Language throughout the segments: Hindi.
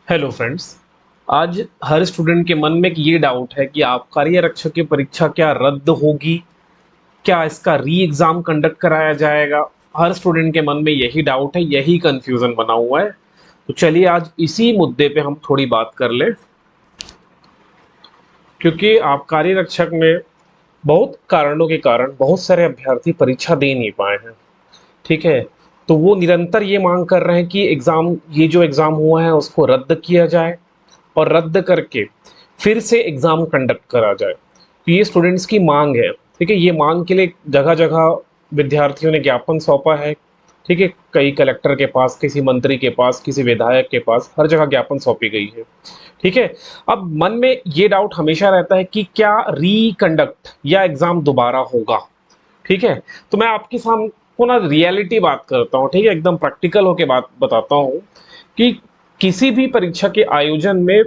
Hello friends. आज हर स्टूडेंट के मन में एक ये डाउट है कि आबकारी आरक्षक की परीक्षा क्या रद्द होगी, क्या इसका री एग्जाम कंडक्ट कराया जाएगा। हर स्टूडेंट के मन में यही डाउट है, यही कंफ्यूजन बना हुआ है। तो चलिए आज इसी मुद्दे पे हम थोड़ी बात कर लें, क्योंकि आबकारी आरक्षक में बहुत कारणों के कारण बहुत सारे अभ्यर्थी परीक्षा दे नहीं पाए हैं। ठीक है, तो वो निरंतर ये मांग कर रहे हैं कि एग्जाम, ये जो एग्जाम हुआ है उसको रद्द किया जाए और रद्द करके फिर से एग्जाम कंडक्ट करा जाए। तो ये स्टूडेंट्स की मांग है। ठीक है, ये मांग के लिए जगह जगह विद्यार्थियों ने ज्ञापन सौंपा है। ठीक है, कई कलेक्टर के पास, किसी मंत्री के पास, किसी विधायक के पास, हर जगह ज्ञापन सौंपी गई है। ठीक है, अब मन में ये डाउट हमेशा रहता है कि क्या रीकंडक्ट या एग्जाम दोबारा होगा। ठीक है, तो मैं आपके सामने को ना रियलिटी बात करता हूँ। ठीक है, एकदम प्रैक्टिकल होके बात बताता हूँ कि किसी भी परीक्षा के आयोजन में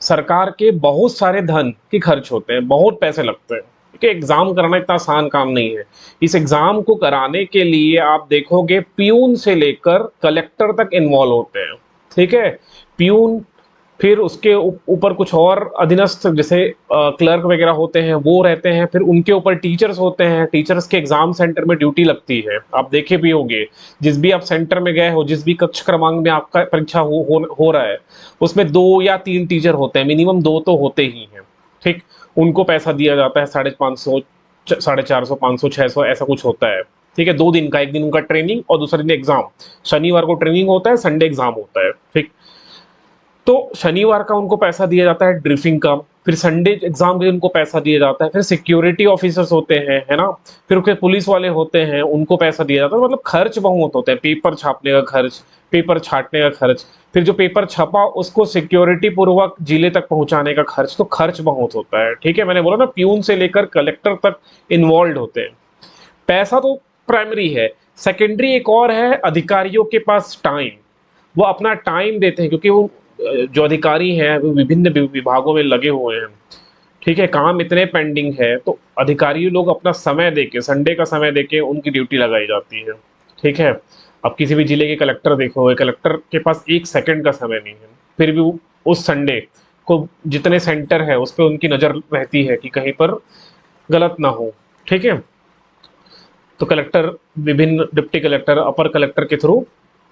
सरकार के बहुत सारे धन के खर्च होते हैं, बहुत पैसे लगते हैं। ठीक है, एग्जाम कराना इतना आसान काम नहीं है। इस एग्जाम को कराने के लिए आप देखोगे प्यून से लेकर कलेक्टर तक इन्वॉल्व होते हैं। ठीक है, प्यून, फिर उसके ऊपर कुछ और अधीनस्थ जैसे क्लर्क वगैरह होते हैं वो रहते हैं, फिर उनके ऊपर टीचर्स होते हैं। टीचर्स के एग्जाम सेंटर में ड्यूटी लगती है, आप देखे भी होंगे। जिस भी आप सेंटर में गए हो, जिस भी कक्ष क्रमांक में आपका परीक्षा हो रहा है, उसमें 2 या 3 टीचर होते हैं, मिनिमम 2 तो होते ही हैं। ठीक, उनको पैसा दिया जाता है 550, 450, 500, 600 ऐसा कुछ होता है। ठीक है, 2 दिन का, एक दिन उनका ट्रेनिंग और दूसरे दिन एग्जाम। शनिवार को ट्रेनिंग होता है, संडे एग्जाम होता है। ठीक, तो शनिवार का उनको पैसा दिया जाता है ड्रिफिंग का, फिर संडे एग्जाम के लिए उनको पैसा दिया जाता है, फिर सिक्योरिटी ऑफिसर्स होते हैं, है ना, फिर उसके पुलिस वाले होते हैं, उनको पैसा दिया जाता है। मतलब खर्च बहुत होते हैं, पेपर छापने का खर्च, पेपर छाटने का खर्च, फिर जो पेपर छपा उसको सिक्योरिटी पूर्वक जिले तक पहुंचाने का खर्च, तो खर्च बहुत होता है। ठीक है, मैंने बोला ना प्यून से लेकर कलेक्टर तक इन्वॉल्व होते हैं। पैसा तो प्राइमरी है। सेकेंडरी एक और है, अधिकारियों के पास टाइम, वो अपना टाइम देते हैं, क्योंकि वो जो अधिकारी हैं वो विभिन्न विभागों में लगे हुए हैं। ठीक है, काम इतने पेंडिंग है, तो अधिकारी लोग अपना समय देके, संडे का समय देके उनकी ड्यूटी लगाई जाती है। ठीक है, अब किसी भी जिले के कलेक्टर देखो, कलेक्टर के पास 1 सेकंड का समय नहीं है, फिर भी उस संडे को जितने सेंटर है उस पर उनकी नजर रहती है कि कहीं पर गलत ना हो। ठीक है, तो कलेक्टर, विभिन्न डिप्टी कलेक्टर, अपर कलेक्टर के थ्रू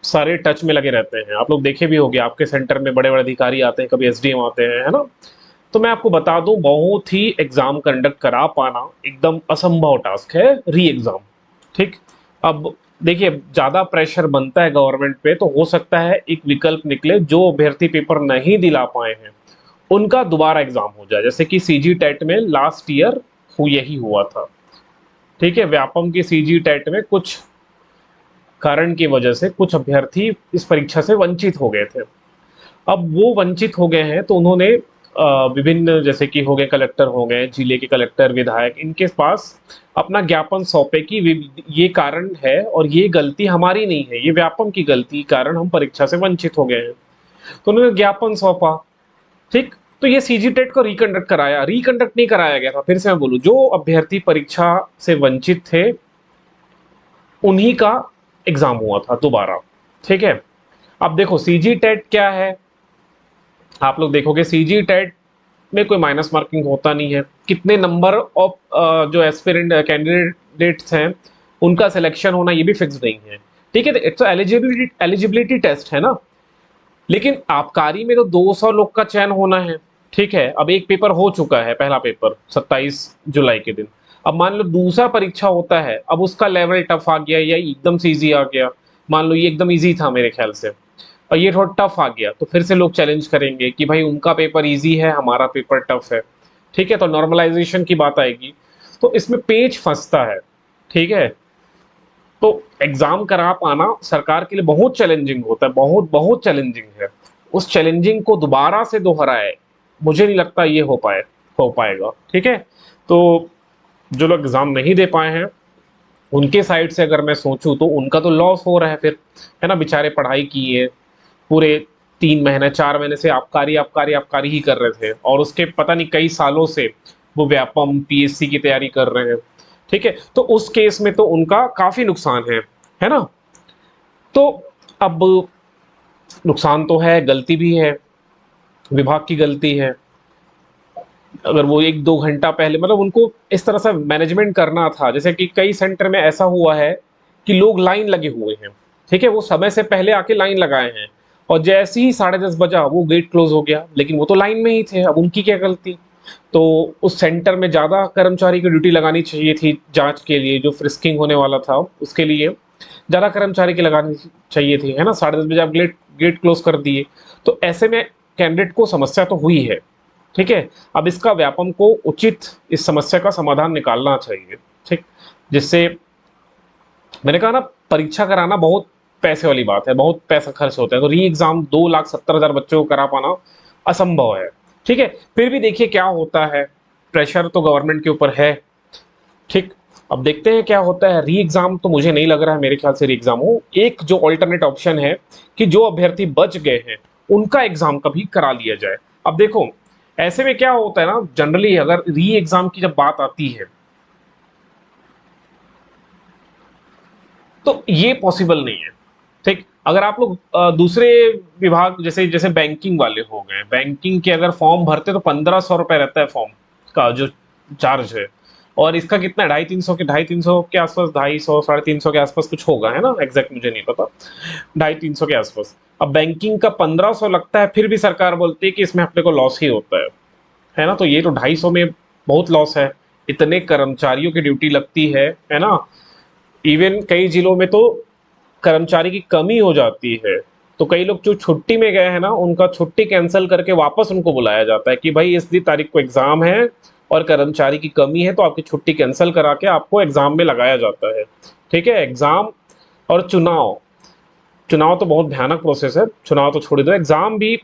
सारे टच में लगे रहते हैं। आप लोग देखे भी होंगे, आपके सेंटर में बड़े बड़े अधिकारी आते हैं, कभी एसडीएम आते हैं, है ना। तो मैं आपको बता दूं, बहुत ही एग्जाम कंडक्ट करा पाना एकदम असंभव टास्क है, री एग्जाम। ठीक, अब देखिए ज्यादा प्रेशर बनता है गवर्नमेंट पे, तो हो सकता है एक विकल्प निकले, जो अभ्यर्थी पेपर नहीं दिला पाए हैं उनका दोबारा एग्जाम हो जाए, जैसे कि सीजी टेट में लास्ट ईयर यही हुआ था। ठीक है, व्यापम की सीजी टेट में कुछ कारण की वजह से कुछ अभ्यर्थी इस परीक्षा से वंचित हो गए थे। अब वो वंचित हो गए हैं, तो उन्होंने विभिन्न, जैसे कि हो गए कलेक्टर, हो गए जिले के कलेक्टर, विधायक, इनके पास अपना ज्ञापन सौंपे कि ये कारण है और ये गलती हमारी नहीं है, ये व्यापम की गलती कारण हम परीक्षा से वंचित हो गए हैं। तो उन्होंने ज्ञापन सौंपा। ठीक, तो ये सीजी टेट को रिकंडक्ट नहीं कराया गया था। फिर से मैं बोलूं, जो अभ्यर्थी परीक्षा से वंचित थे उन्हीं का एग्जाम हुआ था दोबारा। ठीक है, अब देखो सीजी टेट क्या है, आप लोग देखोगे सीजी टेट में कोई माइनस मार्किंग होता नहीं है। कितने नंबर ऑफ जो एस्पिरेंट कैंडिडेट्स हैं उनका सिलेक्शन होना ये भी फिक्स नहीं है। ठीक है, इट्स एलिजिबिलिटी टेस्ट है ना। लेकिन आबकारी में तो 200 लोग का चयन होना है। ठीक है, अब एक पेपर हो चुका है, पहला पेपर 27 जुलाई के दिन। अब मान लो दूसरा परीक्षा होता है, अब उसका लेवल टफ आ गया या एकदम से इजी आ गया। मान लो ये एकदम इजी था मेरे ख्याल से, और ये थोड़ा टफ आ गया, तो फिर से लोग चैलेंज करेंगे कि भाई उनका पेपर इजी है, हमारा पेपर टफ है। ठीक है, तो नॉर्मलाइजेशन की बात आएगी, तो इसमें पेच फंसता है। ठीक है, तो एग्जाम करा पाना सरकार के लिए बहुत चैलेंजिंग होता है, बहुत बहुत चैलेंजिंग है। उस चैलेंजिंग को दोबारा से दोहराए, मुझे नहीं लगता ये हो पाएगा। ठीक है, तो जो लोग एग्जाम नहीं दे पाए हैं उनके साइड से अगर मैं सोचूं तो उनका तो लॉस हो रहा है फिर, है ना। बेचारे पढ़ाई किए पूरे 3 महीने 4 महीने से आबकारी आबकारी आबकारी ही कर रहे थे, और उसके पता नहीं कई सालों से वो व्यापम पीएससी की तैयारी कर रहे हैं। ठीक है, तो उस केस में तो उनका काफी नुकसान है ना। तो अब नुकसान तो है, गलती भी है, विभाग की गलती है। अगर वो 1-2 घंटा पहले, मतलब उनको इस तरह से मैनेजमेंट करना था, जैसे कि कई सेंटर में ऐसा हुआ है कि लोग लाइन लगे हुए हैं, ठीक है, वो समय से पहले आके लाइन लगाए हैं, और जैसे ही 10:30 बजा वो गेट क्लोज हो गया, लेकिन वो तो लाइन में ही थे, अब उनकी क्या गलती। तो उस सेंटर में ज़्यादा कर्मचारी की ड्यूटी लगानी चाहिए थी, जांच के लिए जो फ्रिस्किंग होने वाला था उसके लिए ज़्यादा कर्मचारी की लगानी चाहिए थी, है ना। 10:30 बजे आप गेट गेट क्लोज कर दिए, तो ऐसे में कैंडिडेट को समस्या तो हुई है, ठीक है। अब इसका व्यापम को उचित इस समस्या का समाधान निकालना चाहिए, ठीक, जिससे मैंने कहा ना, परीक्षा कराना बहुत पैसे वाली बात है, बहुत पैसा खर्च होता है, तो री एग्जाम 2,70,000 बच्चों को करा पाना असंभव है, ठीक है। फिर भी देखिए क्या होता है, प्रेशर तो गवर्नमेंट के ऊपर है, ठीक। अब देखते हैं क्या होता है। री एग्जाम तो मुझे नहीं लग रहा है, मेरे ख्याल से री एग्जाम हो, एक जो ऑल्टरनेट ऑप्शन है कि जो अभ्यर्थी बच गए हैं उनका एग्जाम कभी करा लिया जाए। अब देखो, ऐसे में क्या होता है ना, जनरली अगर री एग्जाम की जब बात आती है तो ये पॉसिबल नहीं है, ठीक। अगर आप लोग दूसरे विभाग, जैसे जैसे बैंकिंग वाले हो गए, बैंकिंग के अगर फॉर्म भरते तो 1,500 रुपए रहता है फॉर्म का जो चार्ज है, और इसका कितना, 250, 350 के आसपास, 250, 350 के आसपास कुछ होगा, है ना, एग्जैक्ट मुझे नहीं पता, 250, 300 के आसपास। अब बैंकिंग का 1,500 लगता है, फिर भी सरकार बोलती है कि इसमें अपने को लॉस ही होता है ना। तो ये तो 250 में बहुत लॉस है, इतने कर्मचारियों की ड्यूटी लगती है ना। इवन कई जिलों में तो कर्मचारी की कमी हो जाती है, तो कई लोग जो छुट्टी में गए हैं ना, उनका छुट्टी कैंसिल करके वापस उनको बुलाया जाता है कि भाई इस दी तारीख को एग्जाम है और कर्मचारी की कमी है, तो आपकी छुट्टी कैंसिल करा के आपको एग्जाम में लगाया जाता है, ठीक है। एग्जाम और चुनाव, चुनाव तो बहुत भयानक प्रोसेस है, चुनाव तो छोड़ दो, एग्जाम भी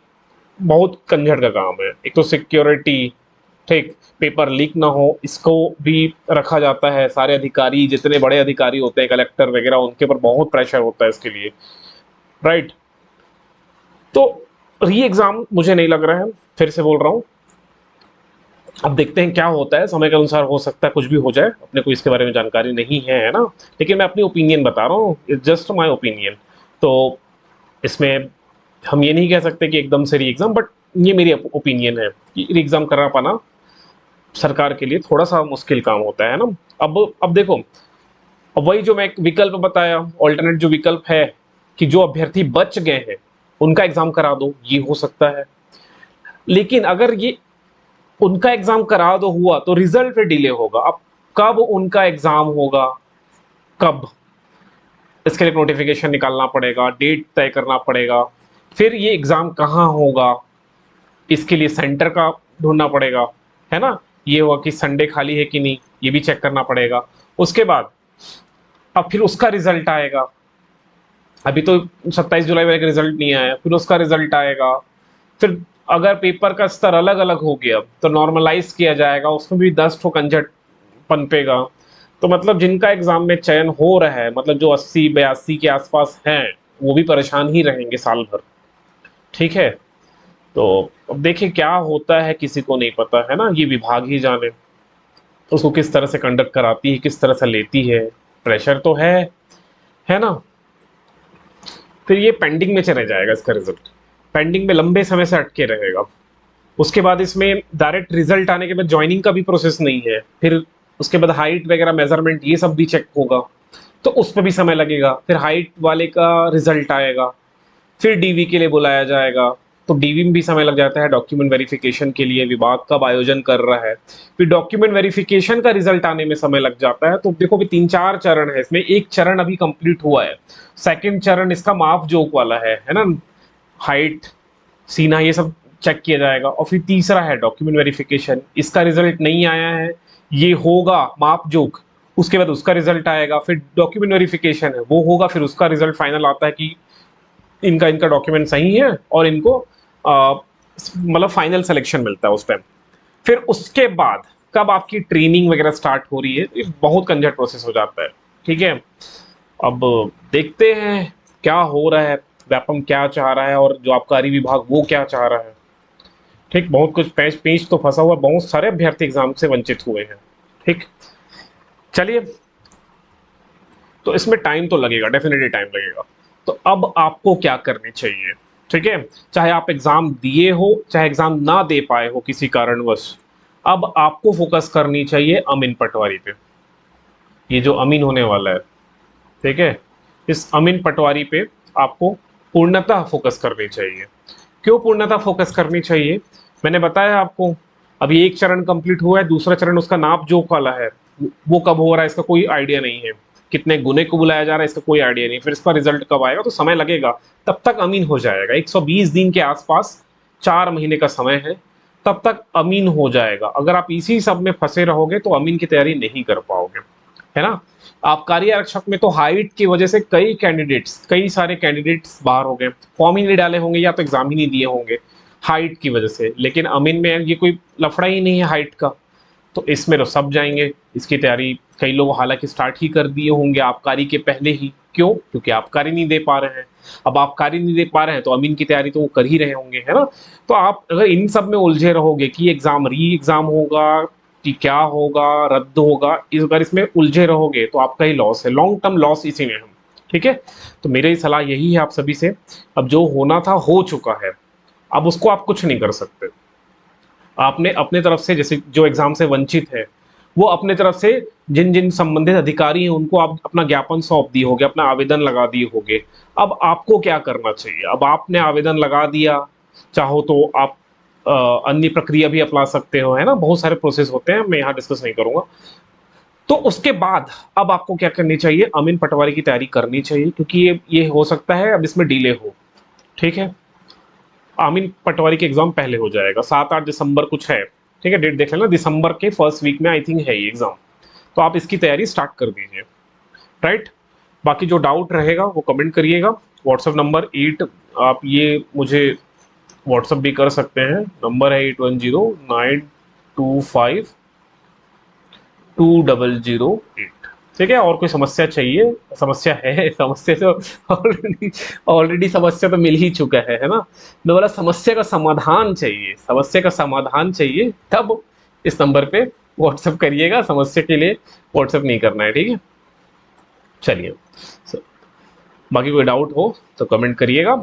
बहुत कंझट का काम है। एक तो सिक्योरिटी, ठीक, पेपर लीक ना हो इसको भी रखा जाता है, सारे अधिकारी जितने बड़े अधिकारी होते हैं, कलेक्टर वगैरह, उनके ऊपर बहुत प्रेशर होता है इसके लिए, राइट। तो री एग्जाम मुझे नहीं लग रहा है, फिर से बोल रहा हूँ। अब देखते हैं क्या होता है, समय के अनुसार हो सकता है कुछ भी हो जाए, अपने को इसके बारे में जानकारी नहीं है ना, लेकिन मैं अपनी ओपिनियन बता रहा हूँ, इट्स जस्ट माई ओपिनियन। तो इसमें हम ये नहीं कह सकते कि एकदम से री एग्जाम, बट ये मेरी ओपिनियन है कि री एग्जाम करा पाना सरकार के लिए थोड़ा सा मुश्किल काम होता है ना। अब देखो, अब वही जो मैं एक विकल्प बताया, ऑल्टरनेट जो विकल्प है कि जो अभ्यर्थी बच गए हैं उनका एग्जाम करा दो, ये हो सकता है। लेकिन अगर ये उनका एग्जाम करा दो हुआ तो रिजल्ट पे डिले होगा। अब कब उनका एग्जाम होगा, कब, इसके लिए नोटिफिकेशन निकालना पड़ेगा, डेट तय करना पड़ेगा, फिर ये एग्जाम कहाँ होगा, इसके लिए सेंटर का ढूंढना पड़ेगा, है ना। ये हुआ कि संडे खाली है कि नहीं, ये भी चेक करना पड़ेगा। उसके बाद अब फिर उसका रिजल्ट आएगा, अभी तो 27 जुलाई वाले का रिजल्ट नहीं आया, फिर उसका रिजल्ट आएगा। फिर अगर पेपर का स्तर अलग अलग हो गया तो नॉर्मलाइज किया जाएगा, उसमें भी 10 ठो कंजट पनपेगा। तो मतलब जिनका एग्जाम में चयन हो रहा है, मतलब जो 80-82 के आसपास हैं, वो भी परेशान ही रहेंगे साल भर, ठीक है। तो अब देखिए क्या होता है, किसी को नहीं पता, है ना, ये विभाग ही जाने उसको किस तरह से कंडक्ट कराती है, किस तरह से लेती है। प्रेशर तो है ना। फिर ये पेंडिंग में चले जाएगा, इसका रिजल्ट पेंडिंग में लंबे समय से अटके रहेगा। उसके बाद इसमें डायरेक्ट रिजल्ट आने के बाद ज्वाइनिंग का भी प्रोसेस नहीं है, फिर उसके बाद हाइट वगैरह मेजरमेंट ये सब भी चेक होगा, तो उस पर भी समय लगेगा। फिर हाइट वाले का रिजल्ट आएगा, फिर डीवी के लिए बुलाया जाएगा, तो डीवी में भी समय लग जाता है। डॉक्यूमेंट वेरिफिकेशन के लिए विभाग कब आयोजन कर रहा है, फिर डॉक्यूमेंट वेरिफिकेशन का रिजल्ट आने में समय लग जाता है। तो देखो भी 3-4 चरण है इसमें, एक चरण अभी कंप्लीट हुआ है, सेकंड चरण इसका माप जोक वाला है ना, हाइट, सीना, ये सब चेक किया जाएगा। और फिर तीसरा है डॉक्यूमेंट वेरिफिकेशन, इसका रिजल्ट नहीं आया है, ये होगा माप जोक, उसके बाद उसका रिजल्ट आएगा, फिर डॉक्यूमेंट वेरिफिकेशन है वो होगा, फिर उसका रिजल्ट फाइनल आता है कि इनका इनका डॉक्यूमेंट सही है और इनको मतलब फाइनल सिलेक्शन मिलता है उस टाइम। फिर उसके बाद कब आपकी ट्रेनिंग वगैरह स्टार्ट हो रही है, ये बहुत कंजट प्रोसेस हो जाता है, ठीक है। अब देखते हैं क्या हो रहा है, व्यापम क्या चाह रहा है और जो आबकारी विभाग वो क्या चाह रहा है, ठीक। बहुत कुछ पेच पेच तो फंसा हुआ, बहुत सारे अभ्यर्थी एग्जाम से वंचित हुए हैं, ठीक। चलिए, तो इसमें टाइम तो लगेगा, डेफिनेटली टाइम लगेगा। तो अब आपको क्या करनी चाहिए, ठीक है, चाहे आप एग्जाम दिए हो चाहे एग्जाम ना दे पाए हो किसी कारणवश, अब आपको फोकस करनी चाहिए अमीन पटवारी पे। ये जो अमीन होने वाला है, ठीक है, इस अमीन पटवारी पे आपको पूर्णतः फोकस करनी चाहिए। क्यों पूर्णतः फोकस करनी चाहिए? मैंने बताया आपको, अभी एक चरण कंप्लीट हुआ है, दूसरा चरण उसका नाप जोख वाला है, वो कब हो रहा है इसका कोई आइडिया नहीं है, कितने गुने को बुलाया जा रहा है इसका कोई आइडिया नहीं, फिर इसका रिजल्ट कब आएगा, तो समय लगेगा। तब तक अमीन हो जाएगा, 120 दिन के आसपास, 4 महीने का समय है, तब तक अमीन हो जाएगा। अगर आप इसी सब में फंसे रहोगे तो अमीन की तैयारी नहीं कर पाओगे, है ना। आबकारी आरक्षक में तो हाइट की वजह से कई सारे कैंडिडेट्स बाहर हो गए, फॉर्म ही नहीं डाले होंगे या तो एग्जाम ही नहीं दिए होंगे हाइट की वजह से। लेकिन अमीन में ये कोई लफड़ा ही नहीं है हाइट का, तो इसमें तो सब जाएंगे। इसकी तैयारी कई लोग हालांकि स्टार्ट ही कर दिए होंगे आबकारी के पहले ही। क्यों? क्योंकि आबकारी नहीं दे पा रहे हैं। अब आबकारी नहीं दे पा रहे हैं तो अमीन की तैयारी तो वो कर ही रहे होंगे, है ना। तो आप अगर इन सब में उलझे रहोगे कि एग्जाम री एग्जाम होगा कि क्या होगा, रद्द होगा, इस बार इसमें उलझे रहोगे तो आपका ही लॉस है, लॉन्ग टर्म लॉस इसी में है। ठीक है, तो मेरी सलाह यही है आप सभी से, अब जो होना था हो चुका है, अब उसको आप कुछ नहीं कर सकते। आपने अपने तरफ से, जैसे जो एग्जाम से वंचित है, वो अपने तरफ से जिन जिन संबंधित अधिकारी हैं उनको आप अपना ज्ञापन सौंप दिए होगे, अपना आवेदन लगा दिए होगे। अब आपको क्या करना चाहिए? अब आपने आवेदन लगा दिया, चाहो तो आप अन्य प्रक्रिया भी अपना सकते हो, है ना, बहुत सारे प्रोसेस होते हैं, मैं यहाँ डिस्कस नहीं करूंगा। तो उसके बाद अब आपको क्या करनी चाहिए? अमीन पटवारी की तैयारी करनी चाहिए, क्योंकि ये हो सकता है अब इसमें डिले हो। ठीक है, आमीन पटवारी के एग्जाम पहले हो जाएगा, 7-8 दिसंबर कुछ है, ठीक है, डेट देख लेना, दिसंबर के फर्स्ट वीक में आई थिंक है ये एग्जाम। तो आप इसकी तैयारी स्टार्ट कर दीजिए, राइट। बाकी जो डाउट रहेगा वो कमेंट करिएगा। व्हाट्सएप नंबर 8, आप ये मुझे व्हाट्सएप भी कर सकते हैं, नंबर है 8109252008। ठीक है, और कोई समस्या चाहिए, समस्या है, समस्या तो ऑलरेडी ऑलरेडी समस्या तो मिल ही चुका है ना। मैं बोला समस्या का समाधान चाहिए, समस्या का समाधान चाहिए, तब इस नंबर पे व्हाट्सएप करिएगा, समस्या के लिए व्हाट्सएप नहीं करना है, ठीक है। चलिए, बाकी कोई डाउट हो तो कमेंट करिएगा।